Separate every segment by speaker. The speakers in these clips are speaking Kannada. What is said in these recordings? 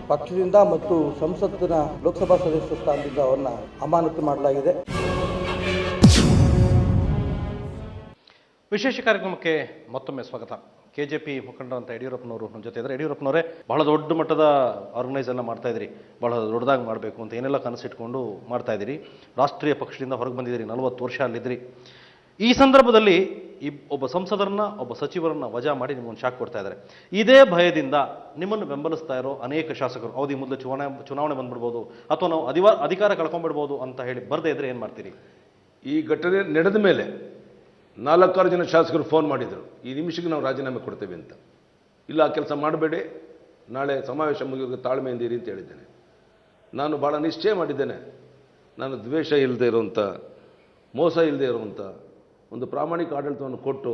Speaker 1: ಪಕ್ಷದಿಂದ ಮತ್ತು ಸಂಸತ್ತಿನ ಲೋಕಸಭಾ ಸದಸ್ಯ ಸ್ಥಾನದಿಂದ ಅವರನ್ನ ಅಮಾನತು ಮಾಡಲಾಗಿದೆ.
Speaker 2: ವಿಶೇಷ ಕಾರ್ಯಕ್ರಮಕ್ಕೆ ಮತ್ತೊಮ್ಮೆ ಸ್ವಾಗತ. ಕೆಜೆಪಿ ಮುಖಂಡರಂತ ಯಡಿಯೂರಪ್ಪನವರು ನಮ್ಮ ಜೊತೆ ಇದ್ದಾರೆ. ಯಡಿಯೂರಪ್ಪನವರೇ, ಬಹಳ ದೊಡ್ಡ ಮಟ್ಟದ ಆರ್ಗನೈಸ್ ಎಲ್ಲ ಮಾಡ್ತಾ ಇದ್ದೀರಿ, ಬಹಳ ದೊಡ್ಡದಾಗಿ ಮಾಡಬೇಕು ಅಂತ ಏನೆಲ್ಲ ಕನಸಿಟ್ಕೊಂಡು ಮಾಡ್ತಾ ಇದ್ದೀರಿ. ರಾಷ್ಟ್ರೀಯ ಪಕ್ಷದಿಂದ ಹೊರಗೆ ಬಂದಿದ್ದೀರಿ, 40 ವರ್ಷ ಅಲ್ಲಿದ್ದಿರಿ. ಈ ಸಂದರ್ಭದಲ್ಲಿ ಒಬ್ಬ ಸಂಸದರನ್ನ, ಒಬ್ಬ ಸಚಿವರನ್ನ ವಜಾ ಮಾಡಿ ನಿಮ್ಮೊಂದು ಶಾಕ್ ಕೊಡ್ತಾ ಇದ್ದಾರೆ. ಇದೇ ಭಯದಿಂದ ನಿಮ್ಮನ್ನು ಬೆಂಬಲಿಸ್ತಾ ಇರೋ ಅನೇಕ ಶಾಸಕರು ಅವಧಿ ಮೊದಲು ಚುನಾವಣೆ ಬಂದ್ಬಿಡ್ಬೋದು ಅಥವಾ ನಾವು ಅಧಿಕಾರ ಕಳ್ಕೊಂಡ್ಬಿಡ್ಬೋದು ಅಂತ ಹೇಳಿ ಬರದೇ ಇದ್ರೆ ಏನು ಮಾಡ್ತೀರಿ?
Speaker 3: ಈ ಘಟನೆ ನಡೆದ ಮೇಲೆ 4-6 ಜನ ಶಾಸಕರು ಫೋನ್ ಮಾಡಿದರು, ಈ ನಿಮಿಷಕ್ಕೆ ನಾವು ರಾಜೀನಾಮೆ ಕೊಡ್ತೇವೆ ಅಂತ. ಇಲ್ಲ, ಆ ಕೆಲಸ ಮಾಡಬೇಡಿ, ನಾಳೆ ಸಮಾವೇಶ ಮುಗಿಯೋಕೆ ತಾಳ್ಮೆಯಿಂದ ಇರಿ ಅಂತ ಹೇಳಿದ್ದೇನೆ. ನಾನು ಭಾಳ ನಿಶ್ಚಯ ಮಾಡಿದ್ದೇನೆ, ನಾನು ದ್ವೇಷ ಇಲ್ಲದೆ ಇರುವಂಥ, ಮೋಸ ಇಲ್ಲದೆ ಇರುವಂಥ ಒಂದು ಪ್ರಾಮಾಣಿಕ ಆಡಳಿತವನ್ನು ಕೊಟ್ಟು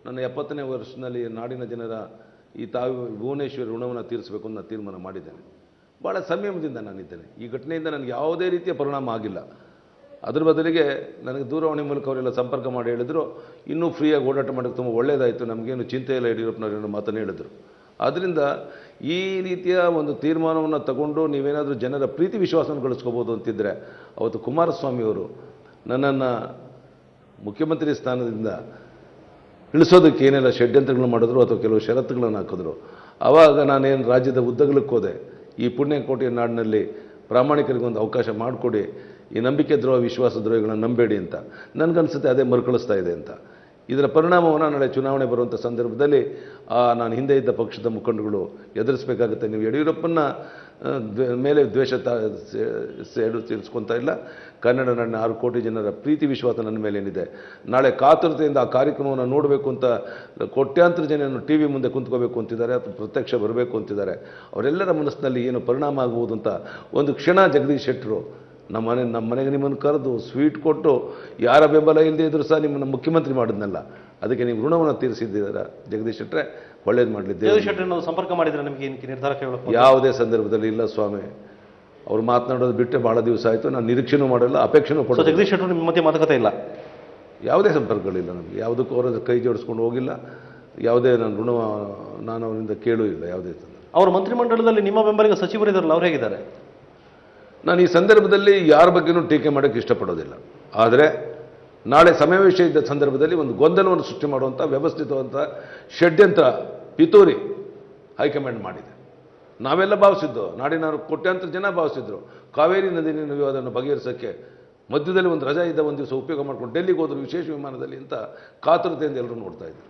Speaker 3: ನನ್ನ 70ನೇ ವರ್ಷದಲ್ಲಿ ನಾಡಿನ ಜನರ ಈ ಭುವನೇಶ್ವರಿ ಋಣವನ್ನು ತೀರಿಸಬೇಕು ಅಂತ ನಾನು ತೀರ್ಮಾನ ಮಾಡಿದ್ದೇನೆ. ಭಾಳ ಸಂಯಮದಿಂದ ನಾನಿದ್ದೇನೆ. ಈ ಘಟನೆಯಿಂದ ನನಗೆ ಯಾವುದೇ ರೀತಿಯ ಪರಿಣಾಮ ಆಗಿಲ್ಲ. ಅದ್ರ ಬದಲಿಗೆ ನನಗೆ ದೂರವಾಣಿ ಮೂಲಕ ಅವರೆಲ್ಲ ಸಂಪರ್ಕ ಮಾಡಿ ಹೇಳಿದರು, ಇನ್ನೂ ಫ್ರೀಯಾಗಿ ಓಡಾಟ ಮಾಡೋಕ್ಕೆ ತುಂಬ ಒಳ್ಳೆಯದಾಯಿತು, ನಮಗೇನು ಚಿಂತೆ ಇಲ್ಲ ಯಡಿಯೂರಪ್ಪನವರೇನು ಮಾತನ್ನು ಹೇಳಿದರು. ಆದ್ದರಿಂದ ಈ ರೀತಿಯ ಒಂದು ತೀರ್ಮಾನವನ್ನು ತಗೊಂಡು ನೀವೇನಾದರೂ ಜನರ ಪ್ರೀತಿ ವಿಶ್ವಾಸವನ್ನು ಗಳಿಸ್ಕೋಬೋದು ಅಂತಿದ್ದರೆ, ಅವತ್ತು ಕುಮಾರಸ್ವಾಮಿಯವರು ನನ್ನನ್ನು ಮುಖ್ಯಮಂತ್ರಿ ಸ್ಥಾನದಿಂದ ಇಳಿಸೋದಕ್ಕೆ ಏನೆಲ್ಲ ಷಡ್ಯಂತ್ರಗಳು ಮಾಡಿದ್ರು ಅಥವಾ ಕೆಲವು ಷರತ್ತುಗಳನ್ನು ಹಾಕಿದ್ರು, ಆವಾಗ ನಾನೇನು ರಾಜ್ಯದ ಉದ್ದಗಲಕ್ಕೆ ಹೋದೆ, ಈ ಪುಣ್ಯಕೋಟೆಯ ನಾಡಿನಲ್ಲಿ ಪ್ರಾಮಾಣಿಕರಿಗೊಂದು ಅವಕಾಶ ಮಾಡಿಕೊಡಿ, ಈ ನಂಬಿಕೆ ದ್ರೋಹ ವಿಶ್ವಾಸ ದ್ರೋಹಿಗಳನ್ನ ನಂಬೇಡಿ ಅಂತ. ನನಗನ್ಸುತ್ತೆ ಅದೇ ಮರುಕಳಿಸ್ತಾ ಇದೆ ಅಂತ. ಇದರ ಪರಿಣಾಮವನ್ನು ನಾಳೆ ಚುನಾವಣೆ ಬರುವಂಥ ಸಂದರ್ಭದಲ್ಲಿ ನಾನು ಹಿಂದೆ ಇದ್ದ ಪಕ್ಷದ ಮುಖಂಡಗಳು ಎದುರಿಸಬೇಕಾಗುತ್ತೆ. ನೀವು ಯಡಿಯೂರಪ್ಪನ ಮೇಲೆ ದ್ವೇಷ ಸೇಡು ತೀರಿಸ್ಕೊತಾ ಇಲ್ಲ, ಕನ್ನಡ ನಾಡಿನ 6 ಕೋಟಿ ಜನರ ಪ್ರೀತಿ ವಿಶ್ವಾಸ ನನ್ನ ಮೇಲೇನಿದೆ. ನಾಳೆ ಕಾತುರತೆಯಿಂದ ಆ ಕಾರ್ಯಕ್ರಮವನ್ನು ನೋಡಬೇಕು ಅಂತ ಕೋಟ್ಯಾಂತರ ಜನರನ್ನು ಟಿ ವಿ ಮುಂದೆ ಕುಂತ್ಕೋಬೇಕು ಅಂತಿದ್ದಾರೆ ಅಥವಾ ಪ್ರತ್ಯಕ್ಷ ಬರಬೇಕು ಅಂತಿದ್ದಾರೆ. ಅವರೆಲ್ಲರ ಮನಸ್ಸಿನಲ್ಲಿ ಏನು ಪರಿಣಾಮ ಆಗ್ಬೋದು ಅಂತ ಒಂದು ಕ್ಷಣ ಜಗದೀಶ್ ಶೆಟ್ಟರು ನಮ್ಮ ಮನೆಗೆ ನಿಮ್ಮನ್ನು ಕರೆದು ಸ್ವೀಟ್ ಕೊಟ್ಟು, ಯಾರ ಬೆಂಬಲ ಇಲ್ಲದೆ ಇದ್ದರೂ ಸಹ ನಿಮ್ಮನ್ನು ಮುಖ್ಯಮಂತ್ರಿ ಮಾಡಿದ್ನಲ್ಲ, ಅದಕ್ಕೆ ನೀವು ಋಣವನ್ನು ತೀರಿಸಿದ್ದೀರ ಜಗದೀಶ್ ಶೆಟ್ಟರೆ, ಒಳ್ಳೇದು ಮಾಡಲಿದ್ದೇವೆ.
Speaker 2: ಜಗದೀಶ್ ಶೆಟ್ಟರ್ ಸಂಪರ್ಕ ಮಾಡಿದ್ರೆ ನಮಗೆ ನಿರ್ಧಾರ ಕೇಳಬೇಕು?
Speaker 3: ಯಾವುದೇ ಸಂದರ್ಭದಲ್ಲಿ ಇಲ್ಲ ಸ್ವಾಮಿ. ಅವ್ರು ಮಾತನಾಡೋದು ಬಿಟ್ಟರೆ ಭಾಳ ದಿವಸ ಆಯಿತು. ನಾನು ನಿರೀಕ್ಷೆನೂ ಮಾಡಲ್ಲ, ಅಪೇಕ್ಷೆನೂ ಪಡೋದು.
Speaker 2: ಜಗದೀಶ್ ಶೆಟ್ಟರ್ ನಿಮ್ಮ ಮಧ್ಯೆ ಮಾತುಕತೆ ಇಲ್ಲ?
Speaker 3: ಯಾವುದೇ ಸಂಪರ್ಕಗಳಿಲ್ಲ ನಮಗೆ. ಯಾವುದಕ್ಕೂ ಅವರ ಕೈ ಜೋಡಿಸ್ಕೊಂಡು ಹೋಗಿಲ್ಲ. ಯಾವುದೇ ನಾನು ಅವರಿಂದ ಕೇಳೂ ಇಲ್ಲ ಯಾವುದೇ ಸಂದರ್ಭ.
Speaker 2: ಅವರ ಮಂತ್ರಿಮಂಡಲದಲ್ಲಿ ನಿಮ್ಮ ಬೆಂಬಲಿಗ ಸಚಿವರಿದ್ದಾರಲ್ಲ, ಅವ್ರು ಹೇಗಿದ್ದಾರೆ?
Speaker 3: ನಾನು ಈ ಸಂದರ್ಭದಲ್ಲಿ ಯಾರ ಬಗ್ಗೆನೂ ಟೀಕೆ ಮಾಡೋಕ್ಕೆ ಇಷ್ಟಪಡೋದಿಲ್ಲ. ಆದರೆ ನಾಳೆ ಸಮಾವೇಶ ಇದ್ದ ಸಂದರ್ಭದಲ್ಲಿ ಒಂದು ಗೊಂದಲವನ್ನು ಸೃಷ್ಟಿ ಮಾಡುವಂಥ ವ್ಯವಸ್ಥಿತವಂಥ ಷಡ್ಯಂತ್ರ ಪಿತೂರಿ ಹೈಕಮಾಂಡ್ ಮಾಡಿದೆ. ನಾವೆಲ್ಲ ಭಾವಿಸಿದ್ದು, ನಾಡಿನ ಕೋಟ್ಯಾಂತರ ಜನ ಭಾವಿಸಿದ್ರು, ಕಾವೇರಿ ನದಿ ನೀರಿನ ವಿವಾದವನ್ನು ಬಗೆಹರಿಸೋಕ್ಕೆ ಮಧ್ಯದಲ್ಲಿ ಒಂದು ರಜಾ ಇದ್ದ ಒಂದು ದಿವಸ ಉಪಯೋಗ ಮಾಡ್ಕೊಂಡು ಡೆಲ್ಲಿಗೆ ಹೋದ್ರು ವಿಶೇಷ ವಿಮಾನದಲ್ಲಿ ಅಂತ ಕಾತುರತೆಯಿಂದ ಎಲ್ಲರೂ ನೋಡ್ತಾ ಇದ್ರು.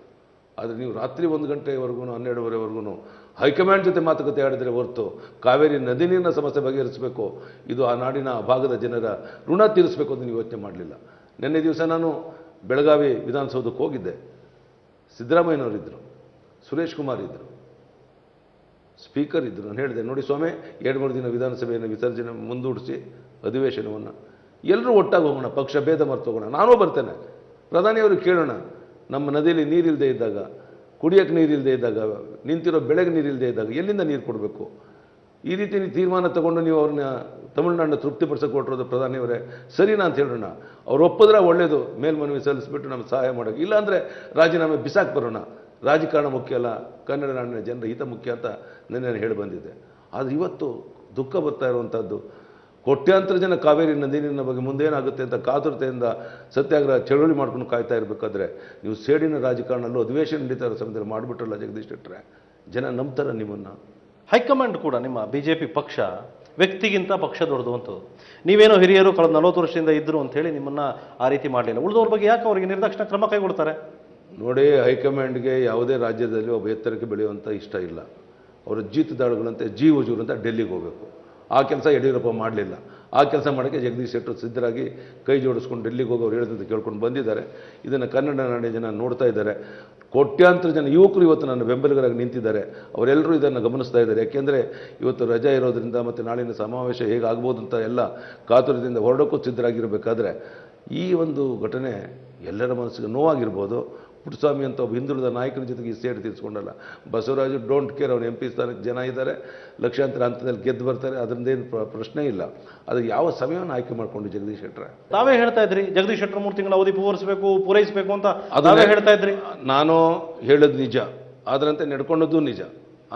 Speaker 3: ಆದರೆ ನೀವು ರಾತ್ರಿ 1 ಗಂಟೆವರೆಗೂ 12:30ವರೆಗೂ ಹೈಕಮಾಂಡ್ ಜೊತೆ ಮಾತುಕತೆ ಆಡಿದರೆ ಹೊರತು ಕಾವೇರಿ ನದಿ ನೀರಿನ ಸಮಸ್ಯೆ ಬಗೆಹರಿಸಬೇಕು, ಇದು ಆ ನಾಡಿನ ಆ ಭಾಗದ ಜನರ ಋಣ ತೀರಿಸಬೇಕು ಅಂತ ನೀವು ಯೋಚನೆ ಮಾಡಲಿಲ್ಲ. ನಿನ್ನೆ ದಿವಸ ನಾನು ಬೆಳಗಾವಿ ವಿಧಾನಸೌಧಕ್ಕೆ ಹೋಗಿದ್ದೆ. ಸಿದ್ದರಾಮಯ್ಯನವರಿದ್ದರು, ಸುರೇಶ್ ಕುಮಾರ್ ಇದ್ದರು, ಸ್ಪೀಕರ್ ಇದ್ದರು. ನಾನು ಹೇಳಿದೆ, ನೋಡಿ ಸ್ವಾಮಿ, 2-3 ದಿನ ವಿಧಾನಸಭೆಯನ್ನು ವಿಸರ್ಜನೆ ಮುಂದೂಡಿಸಿ ಅಧಿವೇಶನವನ್ನು ಎಲ್ಲರೂ ಒಟ್ಟಾಗಿ ಹೋಗೋಣ, ಪಕ್ಷ ಭೇದ ಮರೆತು ಹೋಗೋಣ. ನಾನೂ ಬರ್ತೇನೆ, ಪ್ರಧಾನಿಯವರು ಕೇಳೋಣ, ನಮ್ಮ ನದಿಯಲ್ಲಿ ನೀರಿಲ್ಲದೆ ಇದ್ದಾಗ, ಕುಡಿಯೋಕ್ಕೆ ನೀರಿಲ್ಲದೆ ಇದ್ದಾಗ, ನಿಂತಿರೋ ಬೆಳೆಗೆ ನೀರಿಲ್ಲದೆ ಇದ್ದಾಗ ಎಲ್ಲಿಂದ ನೀರು ಕೊಡಬೇಕು? ಈ ರೀತಿ ತೀರ್ಮಾನ ತಗೊಂಡು ನೀವು ಅವ್ರನ್ನ ತಮಿಳುನಾಡನ್ನ ತೃಪ್ತಿಪಡಿಸೋಕೆ ಕೊಟ್ಟಿರೋದು ಪ್ರಧಾನಿಯವರೇ ಸರಿನಾ ಅಂತ ಹೇಳೋಣ. ಅವ್ರು ಒಪ್ಪಿದ್ರೆ ಒಳ್ಳೆಯದು, ಮೇಲ್ಮನವಿ ಸಲ್ಲಿಸ್ಬಿಟ್ಟು ನಮ್ಗೆ ಸಹಾಯ ಮಾಡೋಕ್ಕೆ. ಇಲ್ಲಾಂದರೆ ರಾಜೀನಾಮೆ ಬಿಸಾಕಿ ಬರೋಣ. ರಾಜಕಾರಣ ಮುಖ್ಯ ಅಲ್ಲ, ಕನ್ನಡ ನಾಡಿನ ಜನರ ಹಿತ ಮುಖ್ಯ ಅಂತ ನಾನು ಹೇಳಿ ಬಂದಿದ್ದೆ. ಆದರೆ ಇವತ್ತು ದುಃಖ ಬರ್ತಾ ಇರುವಂಥದ್ದು, ಕೋಟ್ಯಾಂತರ ಜನ ಕಾವೇರಿ ನದಿ ನೀರಿನ ಬಗ್ಗೆ ಮುಂದೇನಾಗುತ್ತೆ ಅಂತ ಕಾತುರತೆಯಿಂದ ಸತ್ಯಾಗ್ರಹ ಚಳುವಳಿ ಮಾಡ್ಕೊಂಡು ಕಾಯ್ತಾ ಇರಬೇಕಾದ್ರೆ ನೀವು ಸೇಡಿನ ರಾಜಕಾರಣಲ್ಲೂ ಅಧಿವೇಶನ ನಡೀತಾ ಇರೋ ಸಮಯದಲ್ಲಿ ಮಾಡಿಬಿಟ್ರಲ್ಲ ಜಗದೀಶ್ ಶೆಟ್ಟರೆ, ಜನ ನಂಬ್ತಾರೆ ನಿಮ್ಮನ್ನು.
Speaker 2: ಹೈಕಮಾಂಡ್ ಕೂಡ ನಿಮ್ಮ BJP ಪಕ್ಷ ವ್ಯಕ್ತಿಗಿಂತ ಪಕ್ಷ ದೊಡ್ಡದು ಅಂತ, ನೀವೇನೋ ಹಿರಿಯರು ಕಳೆದ 40 ವರ್ಷದಿಂದ ಇದ್ದರು ಅಂಥೇಳಿ ನಿಮ್ಮನ್ನು ಆ ರೀತಿ ಮಾಡಲಿಲ್ಲ. ಉಳಿದವ್ರ ಬಗ್ಗೆ ಯಾಕೆ ಅವರಿಗೆ ನಿರ್ದಾಕ್ಷಿಣ್ಯ ಕ್ರಮ ಕೈಗೊಳ್ತಾರೆ?
Speaker 3: ನೋಡಿ, ಹೈಕಮಾಂಡ್ಗೆ ಯಾವುದೇ ರಾಜ್ಯದಲ್ಲಿ ಒಬ್ಬ ಎತ್ತರಕ್ಕೆ ಬೆಳೆಯುವಂಥ ಇಷ್ಟ ಇಲ್ಲ. ಅವರ ಜೀತದಾಳುಗಳಂತೆ ಹುಜೂರಂತ ಡೆಲ್ಲಿಗೆ ಹೋಗಬೇಕು. ಆ ಕೆಲಸ ಯಡಿಯೂರಪ್ಪ ಮಾಡಲಿಲ್ಲ. ಆ ಕೆಲಸ ಮಾಡೋಕ್ಕೆ ಜಗದೀಶ್ ಶೆಟ್ಟರ್ ಸಿದ್ಧರಾಗಿ ಕೈ ಜೋಡಿಸ್ಕೊಂಡು ಡೆಲ್ಲಿಗೆ ಹೋಗಿ ಅವ್ರು ಹೇಳಿದಂತೆ ಕೇಳ್ಕೊಂಡು ಬಂದಿದ್ದಾರೆ. ಇದನ್ನು ಕನ್ನಡ ನಾಡಿನ ಜನ ನೋಡ್ತಾ ಇದ್ದಾರೆ. ಕೋಟ್ಯಾಂತರ ಜನ ಯುವಕರು ಇವತ್ತು ನನ್ನ ಬೆಂಬಲಿಗರಾಗಿ ನಿಂತಿದ್ದಾರೆ. ಅವರೆಲ್ಲರೂ ಇದನ್ನು ಗಮನಿಸ್ತಾ ಇದ್ದಾರೆ. ಯಾಕೆಂದರೆ ಇವತ್ತು ರಜಾ ಇರೋದರಿಂದ ಮತ್ತು ನಾಳಿನ ಸಮಾವೇಶ ಹೇಗಾಗ್ಬೋದು ಅಂತ ಎಲ್ಲ ಕಾತುರದಿಂದ ಹೊರಡೋಕ್ಕೂ ಸಿದ್ಧರಾಗಿರಬೇಕಾದ್ರೆ ಈ ಒಂದು ಘಟನೆ ಎಲ್ಲರ ಮನಸ್ಸಿಗೆ ನೋವಾಗಿರ್ಬೋದು. ಪುಟ್ಟಸ್ವಾಮಿ ಅಂತ ಒಬ್ಬ ಹಿಂದುಳಿದ ನಾಯಕನ ಜೊತೆಗೆ ಈ ಸೇಡು ತೀರಿಸ್ಕೊಂಡಲ್ಲ. ಬಸವರಾಜು ಡೋಂಟ್ ಕೇರ್, ಅವನು MP ಸ್ಥಾನಕ್ಕೆ ಜನ ಇದ್ದಾರೆ, ಲಕ್ಷಾಂತರ ಹಂತದಲ್ಲಿ ಗೆದ್ದು ಬರ್ತಾರೆ, ಅದರಿಂದೇನು ಪ್ರಶ್ನೆ ಇಲ್ಲ. ಅದು ಯಾವ ಸಮಯವನ್ನು ಆಯ್ಕೆ ಮಾಡಿಕೊಂಡು ಜಗದೀಶ್ ಶೆಟ್ಟರೆ
Speaker 2: ತಾವೇ ಹೇಳ್ತಾ ಇದ್ರಿ ಜಗದೀಶ್ ಶೆಟ್ಟರ್ 3 ತಿಂಗಳ ಅವಧಿ ಪೂರೈಸಬೇಕು ಅಂತ ಅದನ್ನೇ ಹೇಳ್ತಾ ಇದ್ರಿ.
Speaker 3: ನಾನು ಹೇಳೋದು ನಿಜ, ಅದರಂತೆ ನಡ್ಕೊಂಡದ್ದು ನಿಜ.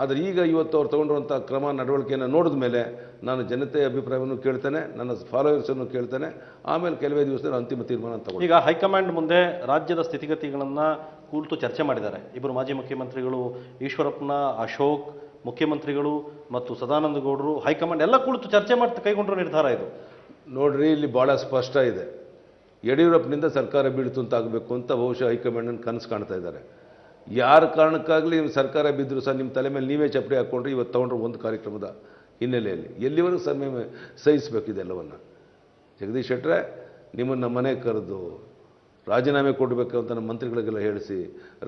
Speaker 3: ಆದರೆ ಈಗ ಇವತ್ತು ಅವ್ರು ತೊಗೊಂಡಿರುವಂಥ ಕ್ರಮ ನಡವಳಿಕೆಯನ್ನು ನೋಡಿದ ಮೇಲೆ ನಾನು ಜನತೆಯ ಅಭಿಪ್ರಾಯವನ್ನು ಕೇಳ್ತೇನೆ, ನನ್ನ ಫಾಲೋವರ್ಸನ್ನು ಕೇಳ್ತೇನೆ, ಆಮೇಲೆ ಕೆಲವೇ ದಿವಸದಲ್ಲಿ ಅಂತಿಮ ತೀರ್ಮಾನ ತಗೊಂಡು.
Speaker 2: ಈಗ ಹೈಕಮಾಂಡ್ ಮುಂದೆ ರಾಜ್ಯದ ಸ್ಥಿತಿಗತಿಗಳನ್ನು ಕುರಿತು ಚರ್ಚೆ ಮಾಡಿದ್ದಾರೆ. ಇಬ್ಬರು ಮಾಜಿ ಮುಖ್ಯಮಂತ್ರಿಗಳು ಈಶ್ವರಪ್ಪನ, ಅಶೋಕ್, ಮುಖ್ಯಮಂತ್ರಿಗಳು ಮತ್ತು ಸದಾನಂದ ಗೌಡರು, ಹೈಕಮಾಂಡ್ ಎಲ್ಲ ಕುಳಿತು ಚರ್ಚೆ ಮಾಡಿ ಕೈಗೊಂಡಿರೋ ನಿರ್ಧಾರ ಇದು.
Speaker 3: ನೋಡ್ರಿ, ಇಲ್ಲಿ ಭಾಳ ಸ್ಪಷ್ಟ ಇದೆ. ಯಡಿಯೂರಪ್ಪನಿಂದ ಸರ್ಕಾರ ಬೀಳ್ತು ಅಂತ ಆಗಬೇಕು ಅಂತ ಬಹುಶಃ ಹೈಕಮಾಂಡನ್ನು ಕನಸು ಕಾಣ್ತಾ ಇದ್ದಾರೆ. ಯಾರ ಕಾರಣಕ್ಕಾಗಲಿ ಸರ್ಕಾರ ಬಿದ್ದರೂ ಸಹ ನಿಮ್ಮ ತಲೆ ಮೇಲೆ ನೀವೇ ಚಪ್ಪಡಿ ಹಾಕ್ಕೊಂಡ್ರೆ ಇವತ್ತು ತೊಗೊಂಡ್ರೆ ಒಂದು ಕಾರ್ಯಕ್ರಮದ ಹಿನ್ನೆಲೆಯಲ್ಲಿ ಎಲ್ಲಿವರೆಗೂ ಸಮಯ ಸಹಿಸಬೇಕು ಇದೆಲ್ಲವನ್ನು. ಜಗದೀಶ್ ಶೆಟ್ಟರೆ, ನಿಮ್ಮನ್ನು ಮನೆಗೆ ಕರೆದು ರಾಜೀನಾಮೆ ಕೊಡಬೇಕು ಅಂತ ನಮ್ಮ ಮಂತ್ರಿಗಳಿಗೆಲ್ಲ ಹೇಳಿಸಿ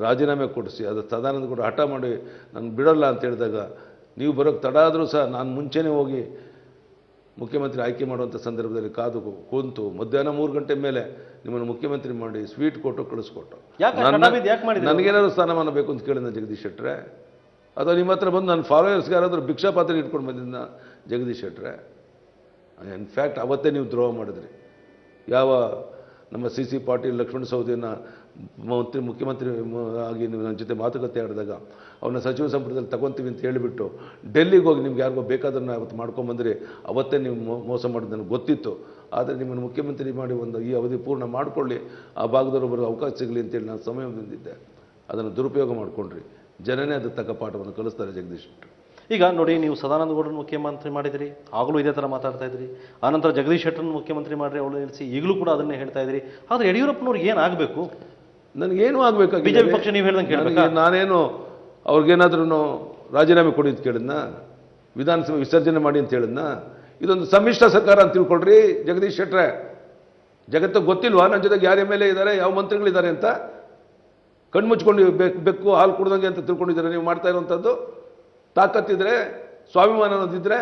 Speaker 3: ರಾಜೀನಾಮೆ ಕೊಡಿಸಿ, ಅದು ಸದಾನಂದ ಕೂಡ ಹಠ ಮಾಡಿ ನಾನು ಬಿಡೋಲ್ಲ ಅಂತ ಹೇಳಿದಾಗ ನೀವು ಬರೋಕ್ಕೆ ತಡ ಆದರೂ ಸಹ ನಾನು ಮುಂಚೆನೇ ಹೋಗಿ ಮುಖ್ಯಮಂತ್ರಿ ಆಯ್ಕೆ ಮಾಡುವಂಥ ಸಂದರ್ಭದಲ್ಲಿ ಕಾದು ಕೂತು ಮಧ್ಯಾಹ್ನ 3 ಗಂಟೆ ಮೇಲೆ ನಿಮ್ಮನ್ನು ಮುಖ್ಯಮಂತ್ರಿ ಮಾಡಿ ಸ್ವೀಟ್ ಕೊಟ್ಟು ಕಳಿಸ್ಕೊಟ್ಟು ನನಗೇನಾದ್ರು ಸ್ಥಾನಮಾನ ಬೇಕು ಅಂತ ಕೇಳಿದ ಜಗದೀಶ್ ಶೆಟ್ಟರೆ, ಅಥವಾ ನಿಮ್ಮ ಹತ್ರ ಬಂದು ನನ್ನ ಫಾಲೋವರ್ಸ್ಗೆ ಯಾರಾದರೂ ಭಿಕ್ಷಾ ಪಾತ್ರೆ ಇಟ್ಕೊಂಡು ಬಂದಿದ್ದ ಜಗದೀಶ್ ಶೆಟ್ಟರೆ. ಇನ್ಫ್ಯಾಕ್ಟ್ ಅವತ್ತೇ ನೀವು ದ್ರೋಹ ಮಾಡಿದ್ರಿ. ಯಾವ ನಮ್ಮ ಸಿ ಪಾಟೀಲ್, ಲಕ್ಷ್ಮಣ ಸವದಿಯನ್ನು ಮುಖ್ಯಮಂತ್ರಿ ಆಗಿ ನೀವು ನನ್ನ ಜೊತೆ ಮಾತುಕತೆ ಆಡಿದಾಗ ಅವನ್ನ ಸಚಿವ ಸಂಪುಟದಲ್ಲಿ ತಗೊತೀವಿ ಅಂತ ಹೇಳಿಬಿಟ್ಟು ಡೆಲ್ಲಿಗೆ ಹೋಗಿ ನಿಮ್ಗೆ ಯಾರಿಗೋ ಬೇಕಾದನ್ನು ಅವತ್ತು ಮಾಡ್ಕೊಂಬಂದ್ರಿ. ಅವತ್ತೇ ನೀವು ಮೋಸ ಮಾಡೋದು ನನಗೆ ಗೊತ್ತಿತ್ತು. ಆದರೆ ನಿಮ್ಮನ್ನು ಮುಖ್ಯಮಂತ್ರಿ ಮಾಡಿ ಈ ಅವಧಿ ಪೂರ್ಣ ಮಾಡಿಕೊಳ್ಳಿ, ಆ ಭಾಗದವರು ಬರೋ ಅವಕಾಶ ಸಿಗಲಿ ಅಂತೇಳಿ ನಾನು ಸಮಯ ಬಂದಿದ್ದೆ. ಅದನ್ನು ದುರುಪಯೋಗ ಮಾಡಿಕೊಂಡ್ರಿ. ಜನನೇ ಅದಕ್ಕೆ ತಕ್ಕ ಪಾಠವನ್ನು ಕಲಿಸ್ತಾರೆ ಜಗದೀಶ್ ಶೆಟ್ಟರ್.
Speaker 2: ಈಗ ನೋಡಿ, ನೀವು ಸದಾನಂದ ಗೌಡರನ್ನು ಮುಖ್ಯಮಂತ್ರಿ ಮಾಡಿದಿರಿ, ಆಗಲೂ ಇದೇ ಥರ ಮಾತಾಡ್ತಾ ಇದ್ರಿ. ಆನಂತರ ಜಗದೀಶ್ ಶೆಟ್ಟರ್ನ ಮುಖ್ಯಮಂತ್ರಿ ಮಾಡಿರಿ, ಅವಳು ನಿಲ್ಲಿಸಿ, ಈಗಲೂ ಕೂಡ ಅದನ್ನೇ ಹೇಳ್ತಾ ಇದ್ರಿ. ಆದರೆ ಯಡಿಯೂರಪ್ಪನವ್ರಿಗೆ ಏನಾಗಬೇಕು?
Speaker 3: ನನಗೇನು ಆಗಬೇಕಾಗಿ
Speaker 2: ಬಿಜೆಪಿ ಪಕ್ಷ ನೀವು ಹೇಳ್ದಂಗೆ ಕೇಳಬೇಕು.
Speaker 3: ನಾನೇನು ಅವ್ರಿಗೇನಾದ್ರೂ ರಾಜೀನಾಮೆ ಕೊಡಿ ಅಂತ ಕೇಳಿದ್ನ, ವಿಧಾನಸಭೆ ವಿಸರ್ಜನೆ ಮಾಡಿ ಅಂತ ಹೇಳಿದ್ನ? ಇದೊಂದು ಸಮ್ಮಿಶ್ರ ಸರ್ಕಾರ ಅಂತ ತಿಳ್ಕೊಳ್ರಿ ಜಗದೀಶ್ ಶೆಟ್ಟರೆ. ಜಗತ್ತಿಗೆ ಗೊತ್ತಿಲ್ವಾ ನನ್ನ ಜೊತೆಗೆ ಯಾರ ಎಮ್ ಎಲ್ ಎ ಇದ್ದಾರೆ, ಯಾವ ಮಂತ್ರಿಗಳಿದ್ದಾರೆ ಅಂತ? ಕಣ್ಮುಚ್ಕೊಂಡು ಬೆಕ್ಕು ಹಾಲು ಕುಡ್ದಂಗೆ ಅಂತ ತಿಳ್ಕೊಂಡಿದ್ದಾರೆ ನೀವು ಮಾಡ್ತಾ ಇರುವಂಥದ್ದು. ತಾಕತ್ತಿದ್ರೆ, ಸ್ವಾಭಿಮಾನ ಅನ್ನೋದಿದ್ರೆ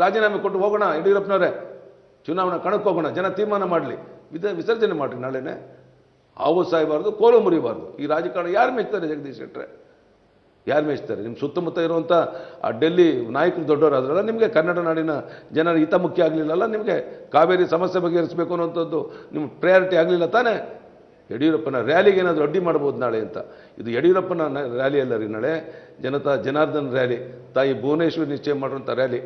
Speaker 3: ರಾಜೀನಾಮೆ ಕೊಟ್ಟು ಹೋಗೋಣ ಯಡಿಯೂರಪ್ಪನವರೇ, ಚುನಾವಣಾ ಕಣಕ್ಕೆ ಹೋಗೋಣ, ಜನ ತೀರ್ಮಾನ ಮಾಡಲಿ, ವಿಸರ್ಜನೆ ಮಾಡಿರಿ ನಾಳೆನೇ. ಹಾವು ಸಾಯಬಾರ್ದು, ಕೋಲು ಮುರಿಬಾರ್ದು. ಈ ರಾಜಕಾರಣ ಯಾರು ಮೆಚ್ತಾರೆ ಜಗದೀಶ್ ಶೆಟ್ಟರೆ? ಯಾರು ಮೆಚ್ತಾರೆ? ನಿಮ್ಮ ಸುತ್ತಮುತ್ತ ಇರುವಂಥ ಆ ಡೆಲ್ಲಿ ನಾಯಕರು ದೊಡ್ಡವರಾದ್ರಲ್ಲ, ನಿಮಗೆ ಕನ್ನಡ ನಾಡಿನ ಜನರ ಹಿತ ಮುಖ್ಯ ಆಗಲಿಲ್ಲಲ್ಲ? ನಿಮಗೆ ಕಾವೇರಿ ಸಮಸ್ಯೆ ಬಗೆಹರಿಸಬೇಕು ಅನ್ನೋಂಥದ್ದು ನಿಮ್ಮ ಪ್ರಯಾರಿಟಿ ಆಗಲಿಲ್ಲ ತಾನೇ? ಯಡಿಯೂರಪ್ಪನ ರ್ಯಾಲಿಗೆ ಏನಾದರೂ ಅಡ್ಡಿ ಮಾಡ್ಬೋದು ನಾಳೆ ಅಂತ. ಇದು ಯಡಿಯೂರಪ್ಪನ ರ್ಯಾಲಿ ಅಲ್ಲ ರೀ, ನಾಳೆ ಜನಾರ್ದನ್ ರ್ಯಾಲಿ, ತಾಯಿ ಭುವನೇಶ್ವರಿ ನಿಶ್ಚಯ ಮಾಡುವಂಥ ರ್ಯಾಲಿ.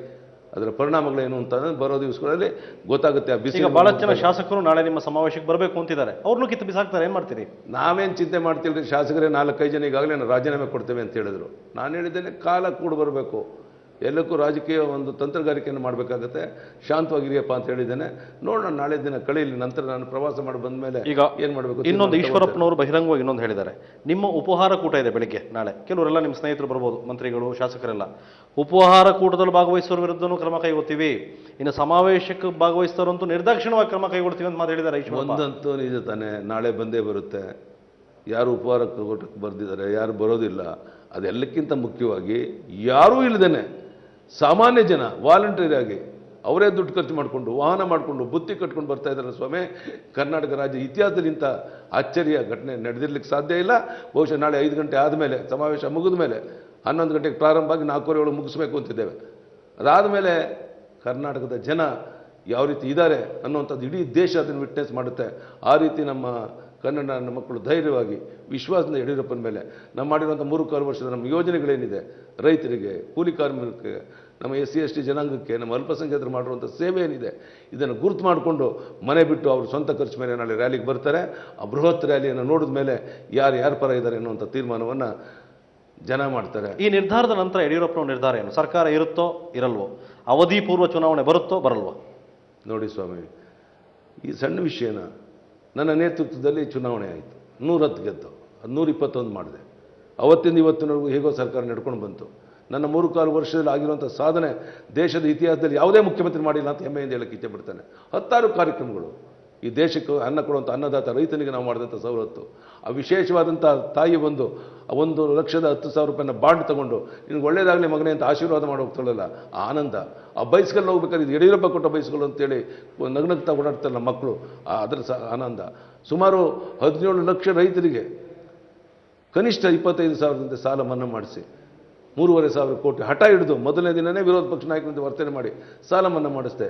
Speaker 3: ಅದರ ಪರಿಣಾಮಗಳೇನು ಅಂತ ಬರೋ ದಿವಸಗಳಲ್ಲಿ ಗೊತ್ತಾಗುತ್ತೆ. ಆ ಬಿಸಿ
Speaker 2: ಬಹಳಷ್ಟು ಜನ ಶಾಸಕರು ನಾಳೆ ನಿಮ್ಮ ಸಮಾವೇಶಕ್ಕೆ ಬರಬೇಕು ಅಂತಿದ್ದಾರೆ, ಅವ್ರನ್ನೂ ಕಿತ್ತು ಬಿಸಾಕ್ತಾರೆ, ಏನು ಮಾಡ್ತೀರಿ?
Speaker 3: ನಾವೇನು ಚಿಂತೆ ಮಾಡ್ತಿಲ್ರಿ, ಶಾಸಕರೇ 4-5 ಜನ ಈಗಾಗಲೇ ರಾಜೀನಾಮೆ ಕೊಡ್ತೇವೆ ಅಂತ ಹೇಳಿದ್ರು. ನಾನು ಹೇಳಿದ್ದೇನೆ, ಕಾಲ ಕೂಡ ಬರಬೇಕು, ಎಲ್ಲಕ್ಕೂ ರಾಜಕೀಯ ಒಂದು ತಂತ್ರಗಾರಿಕೆಯನ್ನು ಮಾಡಬೇಕಾಗತ್ತೆ, ಶಾಂತವಾಗಿರಿಯಪ್ಪ ಅಂತ ಹೇಳಿದ್ದೇನೆ. ನೋಡೋಣ, ನಾಳೆ ದಿನ ಕಳೆಯಲಿ, ನಂತರ ನಾನು ಪ್ರವಾಸ ಮಾಡಿ ಬಂದ ಮೇಲೆ
Speaker 2: ಈಗ
Speaker 3: ಏನು ಮಾಡಬೇಕು.
Speaker 2: ಇನ್ನೊಂದು ಈಶ್ವರಪ್ಪನವರು ಬಹಿರಂಗವಾಗಿ ಇನ್ನೊಂದು ಹೇಳಿದ್ದಾರೆ, ನಿಮ್ಮ ಉಪಹಾರ ಕೂಟ ಇದೆ ಬೆಳಿಗ್ಗೆ ನಾಳೆ, ಕೆಲವರೆಲ್ಲ ನಿಮ್ಮ ಸ್ನೇಹಿತರು ಬರ್ಬೋದು, ಮಂತ್ರಿಗಳು, ಶಾಸಕರೆಲ್ಲ. ಉಪಹಾರ ಕೂಟದಲ್ಲಿ ಭಾಗವಹಿಸುವ ವಿರುದ್ಧನೂ ಕ್ರಮ ಕೈಗೊಳ್ತೀವಿ, ಇನ್ನು ಸಮಾವೇಶಕ್ಕೆ ಭಾಗವಹಿಸ್ತರಂತೂ ನಿರ್ದಾಕ್ಷಿಣ್ಯವಾಗಿ ಕ್ರಮ ಕೈಗೊಳ್ತೀವಿ ಅಂತ ಮಾತು ಹೇಳಿದ್ದಾರೆ ಈಶ್ವರಪ್ಪ.
Speaker 3: ಒಂದಂತೂ ನಿಜ ತಾನೆ, ನಾಳೆ ಬಂದೇ ಬರುತ್ತೆ. ಯಾರು ಉಪಹಾರ ಕೂಟಕ್ಕೆ ಬರ್ದಿದ್ದಾರೆ, ಯಾರು ಬರೋದಿಲ್ಲ, ಅದೆಲ್ಲಕ್ಕಿಂತ ಮುಖ್ಯವಾಗಿ ಯಾರೂ ಇಲ್ಲದೇನೆ ಸಾಮಾನ್ಯ ಜನ ವಾಲಂಟಿಯರ್ ಆಗಿ ಅವರೇ ದುಡ್ಡು ಖರ್ಚು ಮಾಡಿಕೊಂಡು, ವಾಹನ ಮಾಡಿಕೊಂಡು, ಬುತ್ತಿ ಕಟ್ಕೊಂಡು ಬರ್ತಾ ಇದ್ದಾರೆ ಸ್ವಾಮಿ. ಕರ್ನಾಟಕ ರಾಜ್ಯ ಇತಿಹಾಸದಲ್ಲಿ ಇಂಥ ಆಶ್ಚರ್ಯ ಘಟನೆ ನಡೆದಿರ್ಲಿಕ್ಕೆ ಸಾಧ್ಯ ಇಲ್ಲ. ಬಹುಶಃ ನಾಳೆ 5 ಗಂಟೆ ಆದಮೇಲೆ, ಸಮಾವೇಶ ಮುಗಿದ ಮೇಲೆ 11 ಗಂಟೆಗೆ ಪ್ರಾರಂಭ ಆಗಿ 4:15 ಮುಗಿಸ್ಬೇಕು ಅಂತಿದ್ದೇವೆ. ಅದಾದ ಮೇಲೆ ಕರ್ನಾಟಕದ ಜನ ಯಾವ ರೀತಿ ಇದ್ದಾರೆ ಅನ್ನುವಂಥದ್ದು ಇಡೀ ದೇಶ ಅದನ್ನು ವಿಟ್ನೆಸ್ ಮಾಡುತ್ತೆ. ಆ ರೀತಿ ನಮ್ಮ ಕನ್ನಡ ಮಕ್ಕಳು ಧೈರ್ಯವಾಗಿ ವಿಶ್ವಾಸದಿಂದ ಯಡಿಯೂರಪ್ಪನ ಮೇಲೆ ನಾವು ಮಾಡಿರುವಂಥ 3 ವರ್ಷದ ನಮ್ಮ ಯೋಜನೆಗಳೇನಿದೆ, ರೈತರಿಗೆ, ಕೂಲಿ ಕಾರ್ಮಿಕರಿಗೆ, ನಮ್ಮ SC/ST ಜನಾಂಗಕ್ಕೆ, ನಮ್ಮ ಅಲ್ಪಸಂಖ್ಯಾತರು ಮಾಡಿರುವಂಥ ಸೇವೆ ಏನಿದೆ, ಇದನ್ನು ಗುರುತು ಮಾಡಿಕೊಂಡು ಮನೆ ಬಿಟ್ಟು ಅವರು ಸ್ವಂತ ಖರ್ಚು ಮೇಲೆ ನಾಳೆ ರ್ಯಾಲಿಗೆ ಬರ್ತಾರೆ. ಆ ಬೃಹತ್ ರ್ಯಾಲಿಯನ್ನು ನೋಡಿದ ಮೇಲೆ ಯಾರು ಪರ ಇದ್ದಾರೆ ಅನ್ನುವಂಥ ತೀರ್ಮಾನವನ್ನು ಜನ ಮಾಡ್ತಾರೆ.
Speaker 2: ಈ ನಿರ್ಧಾರದ ನಂತರ ಯಡಿಯೂರಪ್ಪನ ನಿರ್ಧಾರ ಏನು? ಸರ್ಕಾರ ಇರುತ್ತೋ ಇರಲ್ವೋ? ಅವಧಿ ಪೂರ್ವ ಚುನಾವಣೆ ಬರುತ್ತೋ ಬರಲ್ವೋ?
Speaker 3: ನೋಡಿ ಸ್ವಾಮಿ, ಈ ಸಣ್ಣ ವಿಷಯನ ನನ್ನ ನೇತೃತ್ವದಲ್ಲಿ ಚುನಾವಣೆ ಆಯಿತು, 110 ಗೆದ್ದು, 121 ಮಾಡಿದೆ. ಅವತ್ತಿಂದ ಇವತ್ತಿನವರೆಗೂ ಹೇಗೋ ಸರ್ಕಾರ ನಡ್ಕೊಂಡು ಬಂತು. ನನ್ನ 3-4 ವರ್ಷದಲ್ಲಿ ಆಗಿರುವಂಥ ಸಾಧನೆ ದೇಶದ ಇತಿಹಾಸದಲ್ಲಿ ಯಾವುದೇ ಮುಖ್ಯಮಂತ್ರಿ ಮಾಡಿಲ್ಲ ಅಂತ ಹೆಮ್ಮೆಯಿಂದ ಹೇಳಕ್ಕೆ ಇಚ್ಛೆ ಪಡ್ತಾನೆ. 10 ಕಾರ್ಯಕ್ರಮಗಳು ಈ ದೇಶಕ್ಕೆ ಅನ್ನ ಕೊಡುವಂಥ ಅನ್ನದಾತ ರೈತನಿಗೆ ನಾವು ಮಾಡಿದಂಥ ಸವಲತ್ತು, ಆ ವಿಶೇಷವಾದಂಥ ತಾಯಿ ಬಂದು 1,10,10,000 ರೂಪಾಯಿನ ಬಾಂಡ್ ತಗೊಂಡು ನಿನಗೆ ಒಳ್ಳೇದಾಗಲಿ ಮಗನೇ ಅಂತ ಆಶೀರ್ವಾದ ಮಾಡಿ ಹೋಗ್ತಾಳಲ್ಲ, ಆ ಆನಂದ. ಆ ಬೈಸ್ಕಲ್ ಹೋಗ್ಬೇಕಾದ್ರೆ ಇದು ಯಡಿಯೂರಪ್ಪ ಕೊಟ್ಟ ಬೈಸ್ಕಲ್ ಅಂತೇಳಿ ನಗ್ನಗ್ತಾ ಓಡಾಡ್ತಾರಲ್ಲ ಮಕ್ಕಳು, ಅದರ ಆನಂದ. ಸುಮಾರು 17 ಲಕ್ಷ ರೈತರಿಗೆ ಕನಿಷ್ಠ 25,000ದಂತೆ ಸಾಲ ಮನ್ನಾ ಮಾಡಿಸಿ 3,500 ಕೋಟಿ ಹಠ ಹಿಡಿದು ಮೊದಲನೇ ದಿನವೇ ವಿರೋಧ ಪಕ್ಷ ನಾಯಕರಿಂದ ವರ್ತನೆ ಮಾಡಿ ಸಾಲ ಮನ್ನಾ ಮಾಡಿಸ್ದೆ.